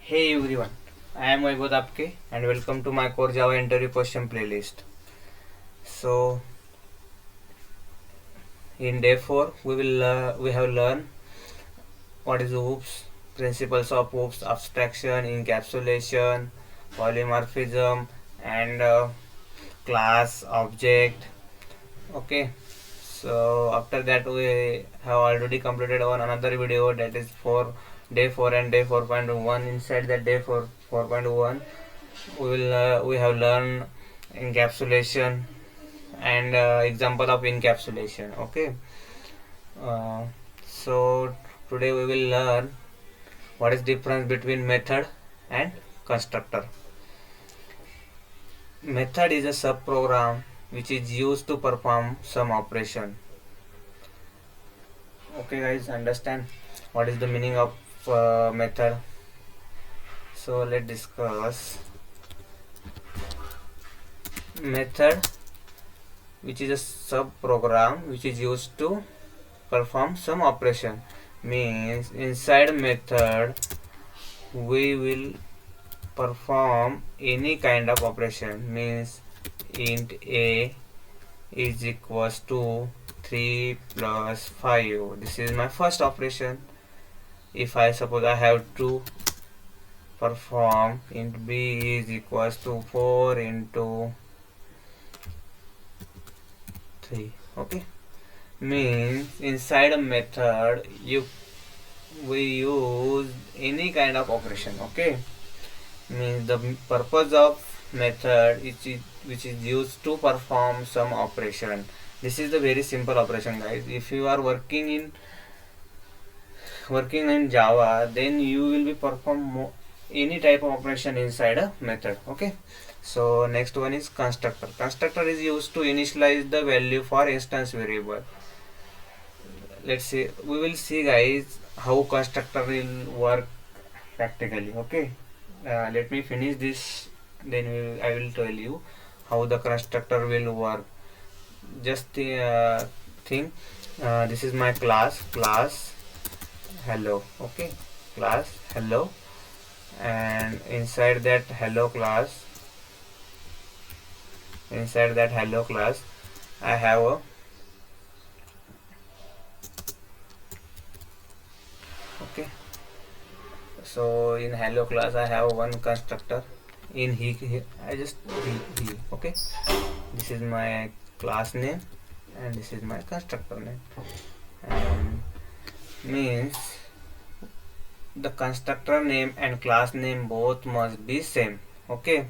Hey everyone, I am Vaibhav and welcome to my core Java interview question playlist. So in day 4 we have learned what is OOPS, principles of OOPS, abstraction, encapsulation, polymorphism and class, object. Okay, so after that we have already completed one another video, that is for day 4 and day 4.1. Inside that day 4.1 we have learned encapsulation and example of encapsulation. Okay, uh, so today we will learn what is difference between method and constructor. Method is a subprogram which is used to perform some operation. Okay guys, understand what is the meaning of method? So let's discuss. Method, which is a subprogram which is used to perform some operation, means inside method we will perform any kind of operation. Means int a is equals to 3 plus 5. This is my first operation. If I suppose I have to perform int b is equals to 4 into 3. Okay, means inside a method we use any kind of operation. Okay, means the purpose of method which is used to perform some operation. This is the very simple operation, guys. If you are working in Java, then you will be perform any type of operation inside a method. Okay, so next one is constructor. Constructor is used to initialize the value for instance variable. Let's see, we will see guys how constructor will work practically. Okay, let me finish this, then I will tell you how the constructor will work. Just think, this is my class hello. Okay, class hello, and inside that hello class I have a okay. So in hello class I have one constructor. In he I just he. Okay, this is my class name and this is my constructor name, and means the constructor name and class name both must be same. Okay,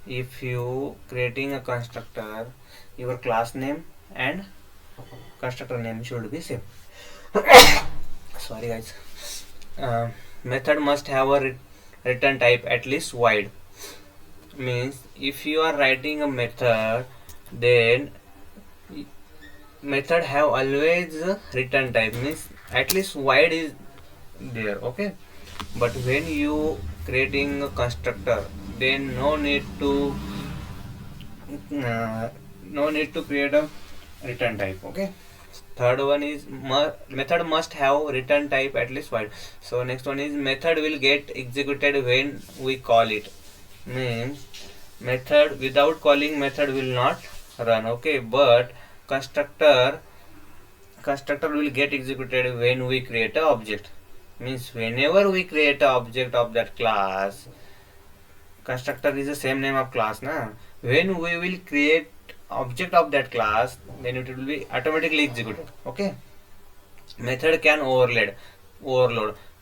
if you creating a constructor, your class name and constructor name should be same. Sorry guys. Method must have a return type at least void. Means if you are writing a method, then method have always a return type, means at least void is there. Okay, but when you creating a constructor, then no need to create a return type. Okay, third one is method must have return type at least void. So next one is method will get executed when we call it. Means method without calling method will not run. Okay, but constructor will get executed when we create a object. Means whenever we create a object of that class, constructor is the same name of class na, when we will create object of that class, then it will be automatically executed. Okay, method can overload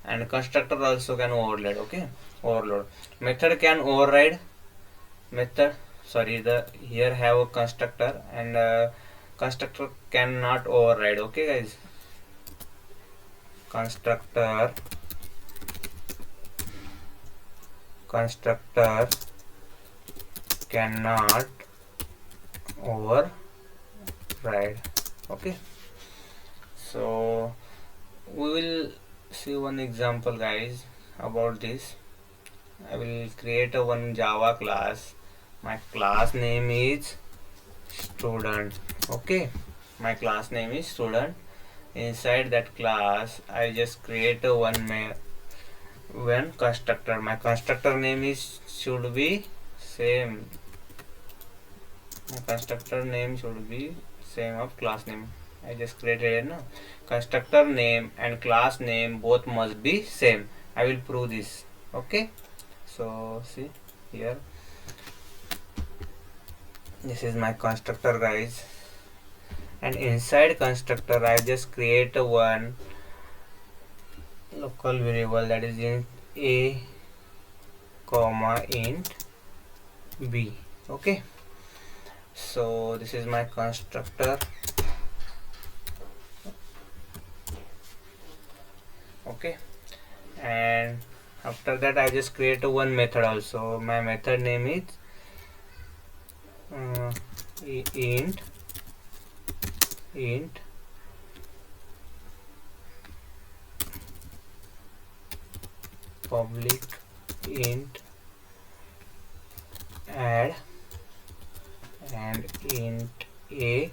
and constructor also can overload. Okay, overload. Method can override. The here have a constructor and constructor cannot override. Okay guys, constructor cannot override. Okay, so we will see one example guys about this. I will create a one Java class. My class name is student. Okay, my class name is student. Inside that class I just create a one when constructor, my constructor name is should be same, my constructor name should be same of class name. I just created it now. Constructor name and class name both must be same. I will prove this. Okay, so see here, this is my constructor guys, and inside constructor I just create a one local variable, that is int a comma int b. Okay, so this is my constructor. Okay, and after that I just create a one method also. My method name is int public int add and int a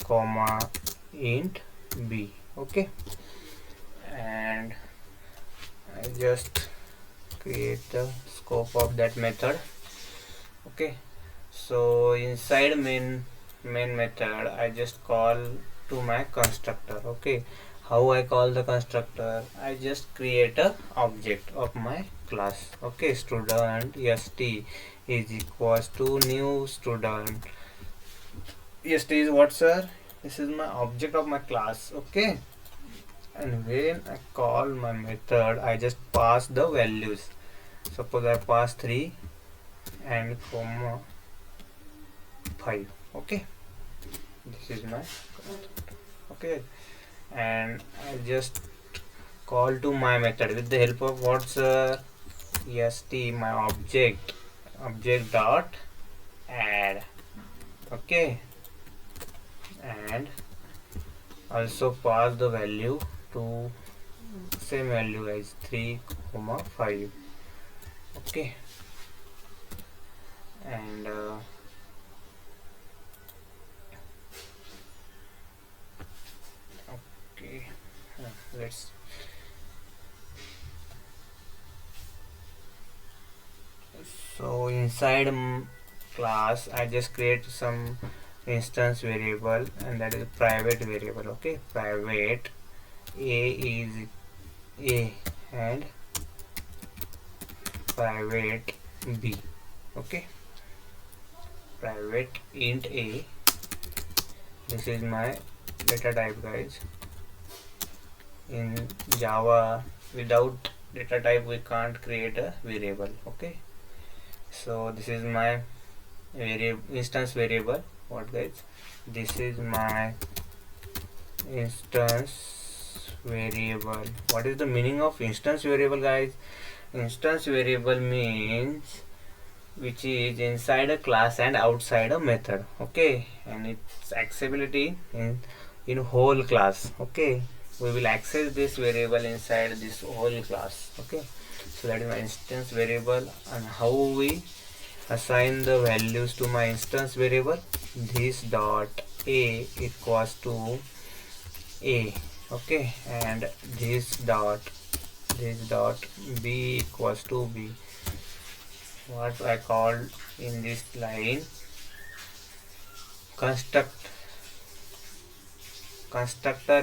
comma int b. Okay, and I just create the scope of that method. Okay, so inside main method I just call to my constructor. Okay, how I call the constructor, I just create a object of my class. Okay, student st is equals to new student. St is what, sir? This is my object of my class. Okay, and when I call my method I just pass the values. Suppose I pass 3 and comma 5. Okay, this is my constructor. Okay, and I just call to my method with the help of what's st, my object dot add. Okay, and also pass the value to same value as 3 comma 5. Okay, and okay, let's so inside class I just create some instance variable, and that is private variable. Okay, private a is a and private b. Okay, private int a, this is my data type guys. In Java without data type we can't create a variable. Okay, so this is my instance variable. What guys, this is my instance variable. What is the meaning of instance variable guys? Instance variable means which is inside a class and outside a method. Okay, and its accessibility in whole class. Okay, we will access this variable inside this whole class. Okay, so that is my instance variable. And how we assign the values to my instance variable, this dot a equals to a. Okay, and this dot b equals to b. What I called in this line, constructor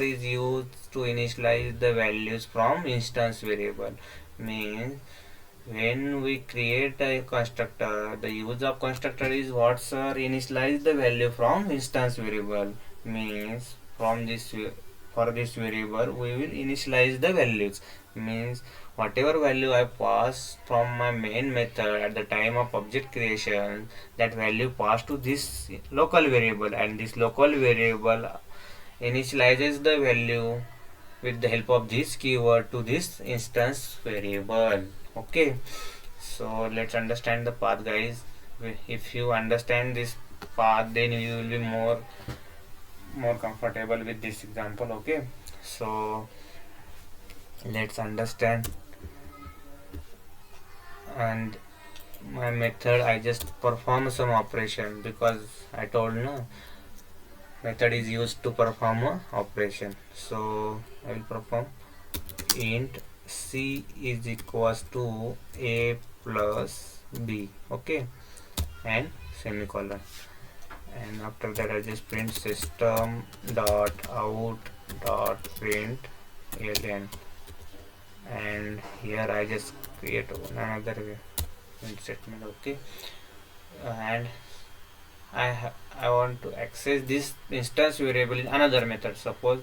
is used to initialize the values from instance variable. Means when we create a constructor, the use of constructor is what, sir? Initialize the value from instance variable. Means from this, for this variable we will initialize the values. Means whatever value I pass from my main method at the time of object creation, that value passed to this local variable, and this local variable initializes the value with the help of this keyword to this instance variable. Okay, so let's understand the path guys. If you understand this path, then you will be more comfortable with this example. Okay, so let's understand. And my method I just perform some operation, because I told no method is used to perform a operation. So I will perform int C is equals to A plus B. Okay, and semicolon. And after that I just print system dot out dot print ln, and here I just create another print statement. Okay, and I want to access this instance variable in another method. Suppose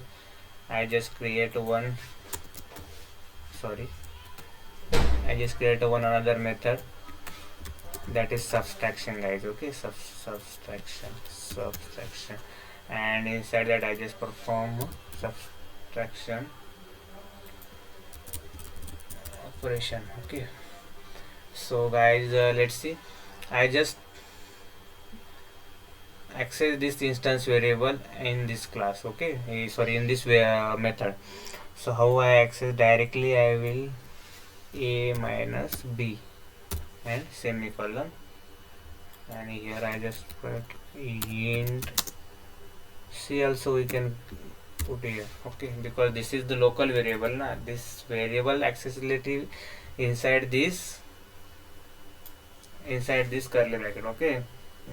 I just create one another method, that is subtraction, guys. Okay, subtraction, and inside that I just perform subtraction operation. Okay, so guys, let's see. I just access this instance variable in this class. Okay, sorry, in this method. So how I access? Directly I will A minus B and semicolon, and here I just put int C also we can put here. Okay, because this is the local variable na, this variable accessibility inside this curly bracket. Okay,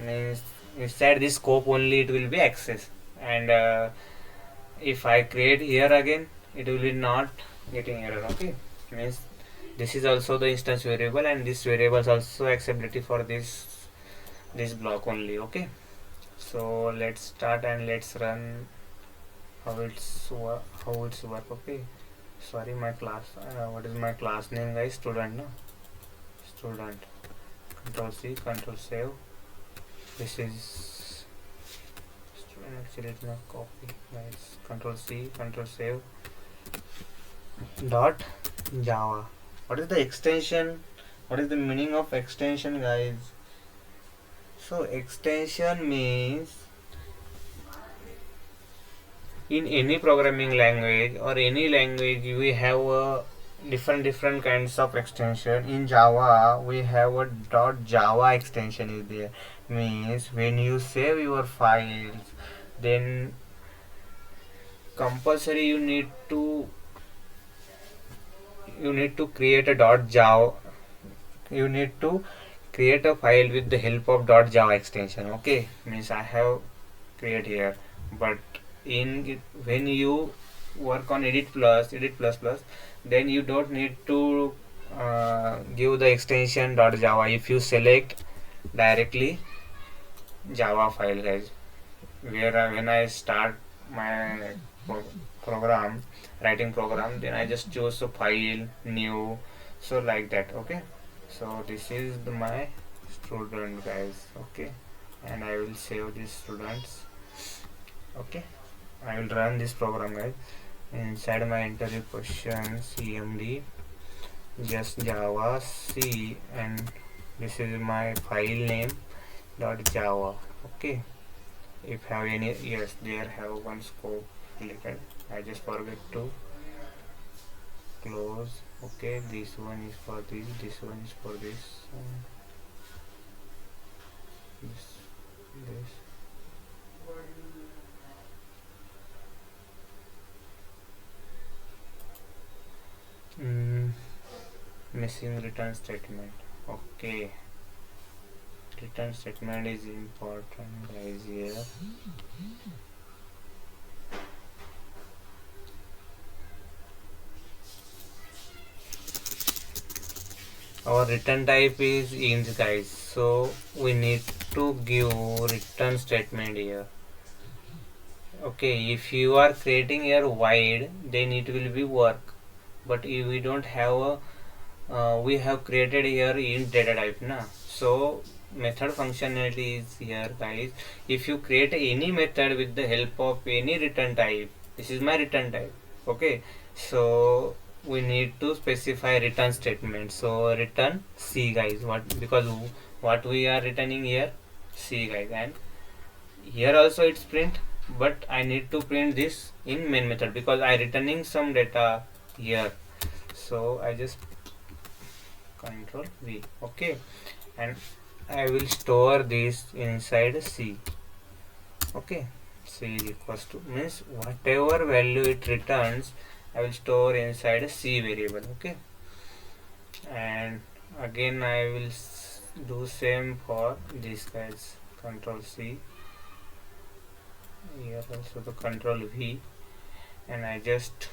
means inside this scope only it will be accessed, and if I create here again it will be not getting error. Okay, means this is also the instance variable, and this variable is also accessibility for this block only. Okay, so let's start and let's run how it's work. Okay, sorry, my class, what is my class name, guys? Student, no? Student. Control C, control save. This is student, actually it's not copy, guys. Control C, control save. Dot Java. What is the extension? What is the meaning of extension, guys? So extension means in any programming language or any language we have different kinds of extension. In Java we have a .java extension is there. Means when you save your files, then compulsory you need to create a .java. You need to create a file with the help of .java extension. Okay, means I have create here, but when you work on edit plus, then you don't need to give the extension .java. If you select directly Java file, guys, where when I start my writing program, then I just choose a file, new, so like that. Okay, so this is my student, guys. Okay, and I will save these students. Okay, I will run this program, guys. Inside my interview questions cmd just Java C, and this is my file name .java. Okay, if have any, yes, there have one scope related. I just forget to close. Okay, this one is for this one is for this, this. Missing return statement. Okay, return statement is important, guys. Here our return type is int, guys, so we need to give return statement here. Okay, if you are creating here void, then it will be work, but if we don't have a we have created here int data type na, so method functionality is here, guys. If you create any method with the help of any return type, this is my return type. Okay, so we need to specify return statement. So return C, guys. Because what we are returning here, C, guys, and here also it's print, but I need to print this in main method because I returning some data here. So I just control V. Okay, and I will store this inside C. Okay, C is equals to, means whatever value it returns, I will store inside a C variable. Okay, and again I will do same for this guys. Control C, here also the Control V, and I just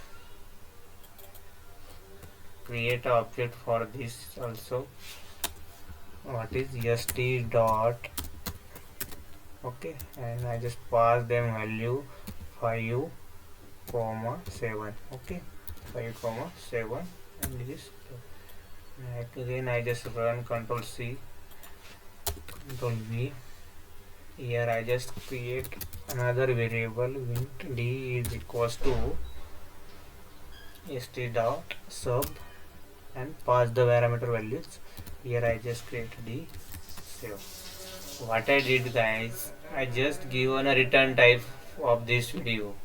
create an object for this also. What is st dot, okay, and I just pass them value 5, 7. Okay, 5, 7, and this. Again I just run Control C, Control V. Here I just create another variable int d is equals to st dot sub and pass the parameter values. Here I just create d save. What I did guys, I just given a return type of this video,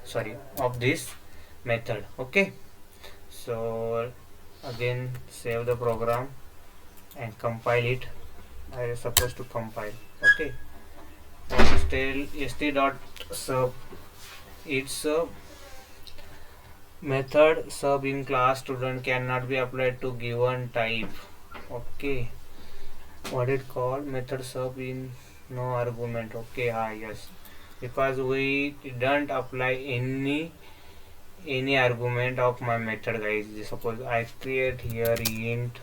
sorry, of this method. Okay, so again save the program and compile it. I am supposed to compile. Okay, still st dot sub, it's a method sub in class student cannot be applied to given type. Okay, what it called, method sub in no argument. Okay, yes, because we didn't apply any argument of my method guys. Suppose I create here int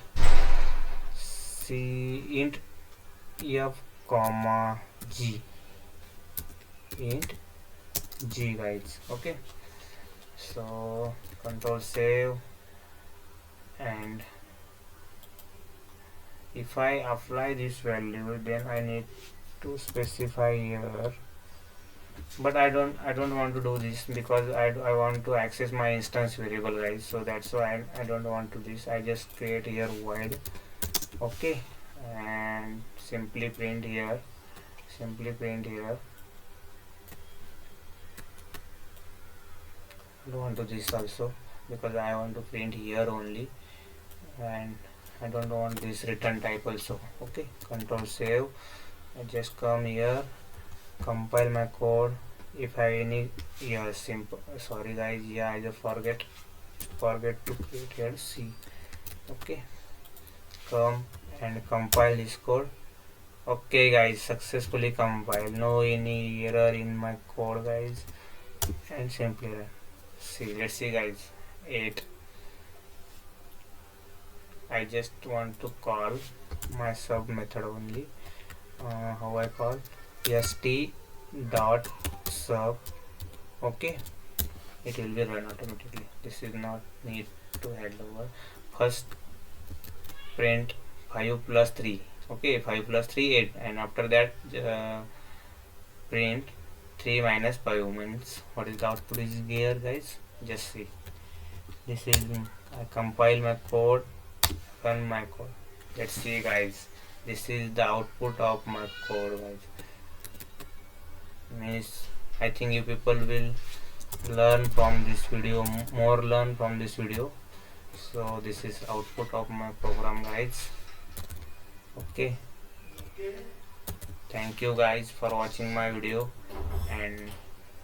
c, int f comma g, int g guys. Okay, so control save, and if I apply this value then I need to specify here, but I don't want to do this because I want to access my instance variable guys, so that's why I don't want to this. I just create here void. Okay, and simply print here, I don't want to this also because I want to print here only, and I don't want this return type also. Okay, control save. I just come here, compile my code. If I any, yeah, simple, sorry guys, yeah, I just forget to create here C. Okay, come and compile this code. Okay guys, successfully compiled, no any error in my code guys, and simply run. See, let's see guys, 8. I just want to call my sub method only. How I call, st dot sub. Okay, it will be run automatically. This is not need to head over. First print 5 plus 3. Okay, 5 plus 3 8, and after that print 3 minus 5 means what is the output is here guys. Just see, this is, I compile my code, run my code. Let's see guys, this is the output of my code guys. Means I think you people will learn from this video, more learn from this video. So this is output of my program guys. Okay, thank you guys for watching my video, and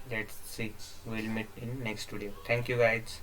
let's see, we'll meet in next video. Thank you guys.